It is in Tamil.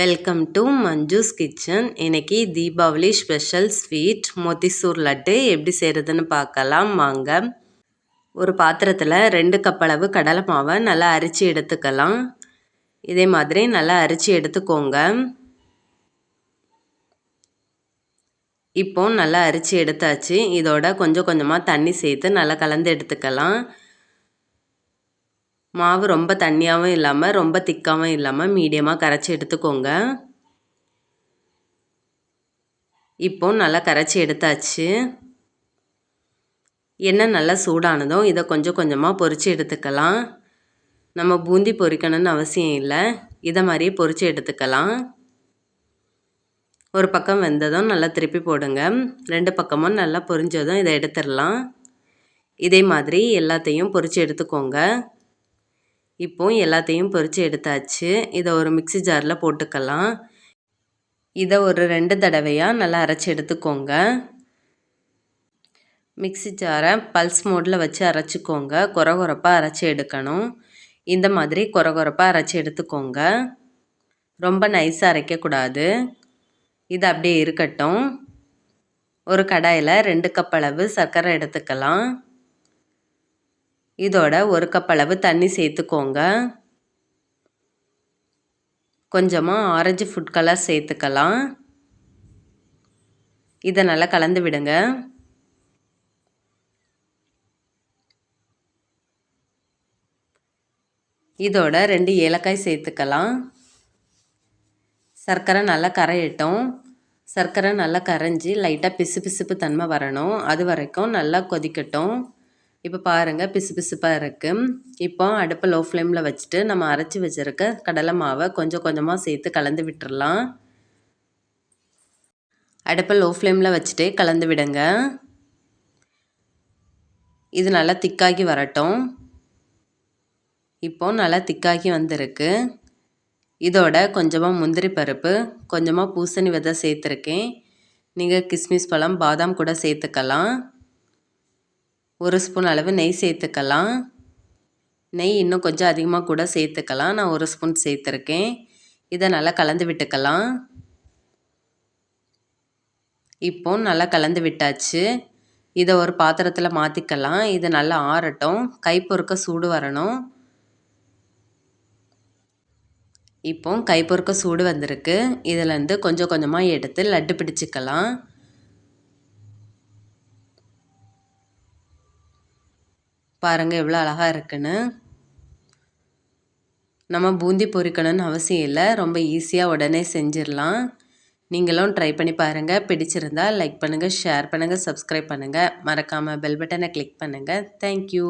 Welcome to Manju's kitchen. இன்னைக்கு தீபாவளி ஸ்பெஷல் ஸ்வீட் மோத்திசூர் லட்டு எப்படி செய்கிறதுன்னு பார்க்கலாம் வாங்க. ஒரு பாத்திரத்தில் 2 கப் அளவு கடலை மாவை நல்லா அரிச்சு எடுத்துக்கலாம். இதே மாதிரி நல்லா அரிச்சு எடுத்துக்கோங்க. இப்போ நல்லா அரிச்சு எடுத்தாச்சு. இதோட கொஞ்சம் கொஞ்சமாக தண்ணி சேர்த்து நல்லா கலந்து எடுத்துக்கலாம். மாவு ரொம்ப தண்ணியாகவும் இல்லாமல் ரொம்ப திக்காகவும் இல்லாமல் மீடியமாக கரைச்சி எடுத்துக்கோங்க. இப்போ நல்லா கரைச்சி எடுத்தாச்சு. எண்ணெய் நல்லா சூடானதும் இதை கொஞ்சம் கொஞ்சமாக பொரித்து எடுத்துக்கலாம். நம்ம பூந்தி பொரிக்கணும்னு அவசியம் இல்லை, இதை மாதிரியே பொரித்து எடுத்துக்கலாம். ஒரு பக்கம் வெந்ததும் நல்லா திருப்பி போடுங்க. 2 பக்கமும் நல்லா பொரிஞ்சதும் இதை எடுத்துடலாம். இதே மாதிரி எல்லாத்தையும் பொரித்து எடுத்துக்கோங்க. இப்போ எல்லாத்தையும் பொரித்து எடுத்தாச்சு. இதை ஒரு மிக்ஸி ஜாரில் போட்டுக்கலாம். இதை ஒரு 2 தடவையாக நல்லா அரைச்சி எடுத்துக்கோங்க. மிக்ஸி ஜாரை பல்ஸ் மோடில் வச்சு அரைச்சிக்கோங்க. கொரகொரப்பாக அரைச்சி எடுக்கணும். இந்த மாதிரி கொரகொரப்பாக அரைச்சி எடுத்துக்கோங்க. ரொம்ப நைஸாக அரைக்கக்கூடாது. இது அப்படியே இருக்கட்டும். ஒரு கடாயில் 2 கப் அளவு சர்க்கரை எடுத்துக்கலாம். இதோட 1 கப் அளவு தண்ணி சேர்த்துக்கோங்க. கொஞ்சமாக ஆரஞ்சு ஃபுட் கலர் சேர்த்துக்கலாம். இதை நல்லா கலந்து விடுங்க. இதோட 2 ஏலக்காய் சேர்த்துக்கலாம். சர்க்கரை நல்லா கரையட்டும். சர்க்கரை நல்லா கரைஞ்சி லைட்டாக பிசு பிசுப்பு தன்மை வரணும். அது வரைக்கும் நல்லா கொதிக்கட்டும். இப்போ பாருங்கள், பிசு பிசுப்பாக இருக்குது. இப்போ அடுப்பை லோ ஃப்ளேமில் வச்சுட்டு நம்ம அரைச்சி வச்சுருக்க கடலை மாவை கொஞ்சம் கொஞ்சமாக சேர்த்து கலந்து விட்டுடலாம். அடுப்பை லோ ஃப்ளேமில் வச்சுட்டே கலந்து விடுங்க. இது நல்லா திக்காகி வரட்டும். இப்போ நல்லா திக்காகி வந்திருக்கு. இதோட கொஞ்சமாக முந்திரி பருப்பு, கொஞ்சமாக பூசணி விதை சேர்த்துருக்கேன். நீங்கள் கிஸ்மிஸ் பழம், பாதாம் கூட சேர்த்துக்கலாம். 1 ஸ்பூன் அளவு நெய் சேர்த்துக்கலாம். நெய் இன்னும் கொஞ்சம் அதிகமாக கூட சேர்த்துக்கலாம். நான் 1 ஸ்பூன் சேர்த்துருக்கேன். இதை நல்லா கலந்து விட்டுக்கலாம். இப்போ நல்லா கலந்து விட்டாச்சு. இதை ஒரு பாத்திரத்தில் மாற்றிக்கலாம். இது நல்லா ஆறட்டும். கை பொறுக்க சூடு வரணும். இப்போ கை பொறுக்க சூடு வந்திருக்கு. இதிலேருந்து கொஞ்சம் கொஞ்சமாக எடுத்து லட்டு பிடிச்சிக்கலாம். பாருங்கள் எவ்வளோ அழகாக இருக்குன்னு. நம்ம பூந்தி பொரிக்கணும்னு அவசியம் இல்லை, ரொம்ப ஈஸியாக உடனே செஞ்சிடலாம். நீங்களும் ட்ரை பண்ணி பாருங்கள். பிடிச்சிருந்தா லைக் பண்ணுங்கள், ஷேர் பண்ணுங்கள், சப்ஸ்கிரைப் பண்ணுங்கள். மறக்காமல் பெல் பட்டனை கிளிக் பண்ணுங்கள். தேங்க்யூ.